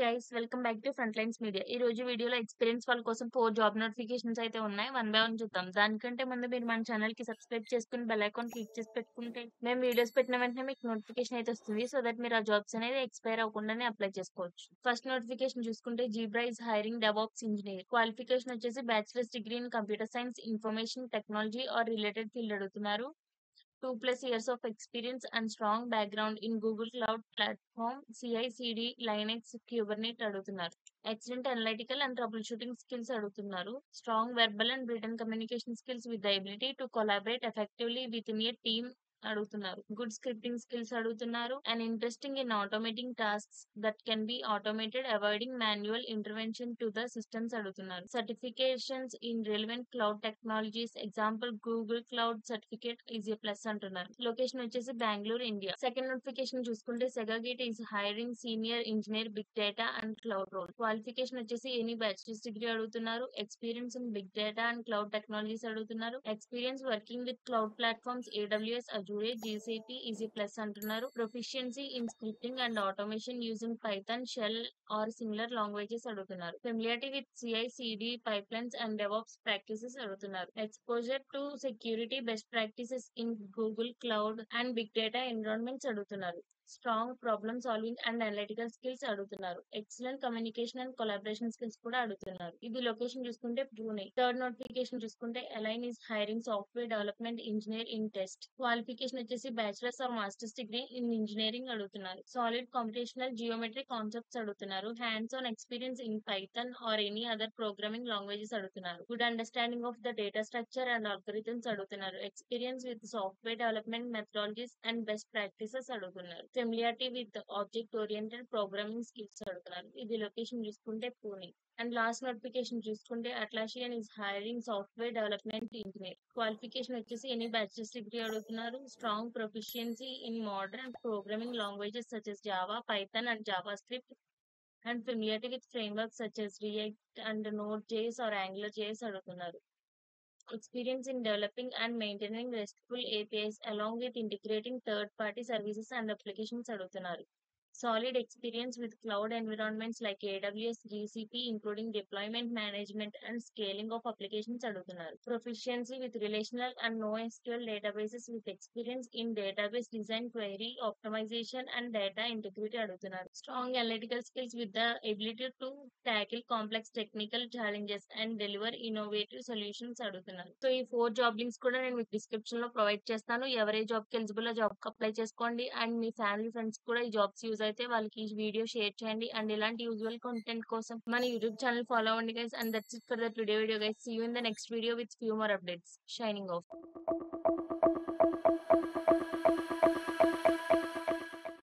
Guys welcome back to front lines media. ఈ రోజు వీడియోలో ఎక్స్పీరియన్స్ వాళ్ళ కోసం 4 జాబ్ నోటిఫికేషన్స్ అయితే ఉన్నాయి. వన్ బై వన్ చూద్దాం. దానికంటే ముందు మీరు మన ఛానల్ కి సబ్స్క్రైబ్ చేసుకుని బెల్ ఐకాన్ క్లిక్ చేసి పెట్టుకుంటే మేము వీడియోస్ పెట్టిన వెంటనే మీకు నోటిఫికేషన్ అయితే వస్తుంది. సో దట్ మీరు ఆ జాబ్స్ అనేది ఎక్స్పైర్ అవ్వకుండానే అప్లై చేసుకోవచ్చు. ఫస్ట్ నోటిఫికేషన్ చూసుకుంటే Zebra is hiring DevOps engineer. Qualification వచ్చేసి bachelor's degree in computer science, information technology or related field అడుగుతున్నారు. 2+ years of experience and strong background in Google Cloud Platform, CI/CD, Linux, Kubernetes అడుగుతున్నారు. Excellent analytical and troubleshooting skills అడుగుతున్నారు. Strong verbal and written communication skills with the ability to collaborate effectively with in a team అడుగుతున్నారు. Good scripting skills అడుగుతున్నారు. And interesting in automating tasks that can be automated avoiding manual intervention to the systems అడుగుతున్నారు. Certifications in relevant cloud technologies, example Google cloud certificate is a plus అంటున్నారు. Location వచ్చేసి Bengaluru, India. Second notification చూసుకుంటే Seagate is hiring senior engineer big data and cloud role. Qualification వచ్చేసి any bachelor's degree అడుగుతున్నారు. Experience in big data and cloud technologies అడుగుతున్నారు. Experience working with cloud platforms AWS, Azure, GCP is a plus అంటున్నారు. Proficiency in scripting and automation using Python, shell or similar languages అడుగుతున్నారు. Familiarity with CI/CD pipelines and DevOps practices అడుగుతున్నారు. Exposure to security best practices in Google cloud and big data environments అడుగుతున్నారు. Strong problem solving and analytical skills అడుగుతున్నారు. Excellent communication and collaboration skills కూడా అడుగుతున్నారు. ఇది location చూసుకుంటే Pune. Third notification చూసుకుంటే Align is hiring software development engineer in test. Qualification వచ్చేసి bachelors or masters degree in engineering అడుగుతున్నారు. Solid computational geometric concepts అడుగుతున్నారు. Hands on experience in Python or any other programming languages అడుగుతున్నారు. Good understanding of the data structure and algorithms అడుగుతున్నారు. Experience with software development methodologies and best practices అడుగుతున్నారు. Familiarity with object oriented programming skills అడుగుతున్నారు. ఇది location చూసుకుంటే Pune. And last notification చూసుకుంటే అట్లాసియన్ is hiring software development engineer. Qualification వచ్చేసి any bachelor's degree అడుగుతున్నారు. Strong proficiency in modern programming languages such as Java, Python and Java script and familiarity with frameworks such as React and Node.js or AngularJS అడుగుతున్నారు. Experience in developing and maintaining RESTful APIs along with integrating third-party services and applications అడుగుతున్నారు. Solid experience with cloud environments like AWS, GCP, including deployment management and scaling of applications అడుగుతున్నారు. Proficiency with relational and NoSQL databases with experience in database design, query optimization and data integrity అడుగుతున్నారు. Strong analytical skills with the ability to tackle complex technical challenges and deliver innovative solutions అడుగుతున్నారు. So ఈ 4 job links కూడా నేను మీకు description లో provide చేస్తాను. ఎవరే job కి ఎలిజిబుల్ ఆ జాబ్ కి అప్లై చేసుకోండి. అండ్ మీ ఫ్యామిలీ ఫ్రెండ్స్ కూడా ఈ జాబ్స్ యూజ్ అయితే వాళ్ళకి ఈ వీడియో షేర్ చేయండి. అండ్ ఇలాంటి యూజువల్ కంటెంట్ కోసం మన యూట్యూబ్ ఛానల్ ఫాలో అవ్వండి guys. And that's it for the today video guys. See you in the next video with few more updates. Signing of.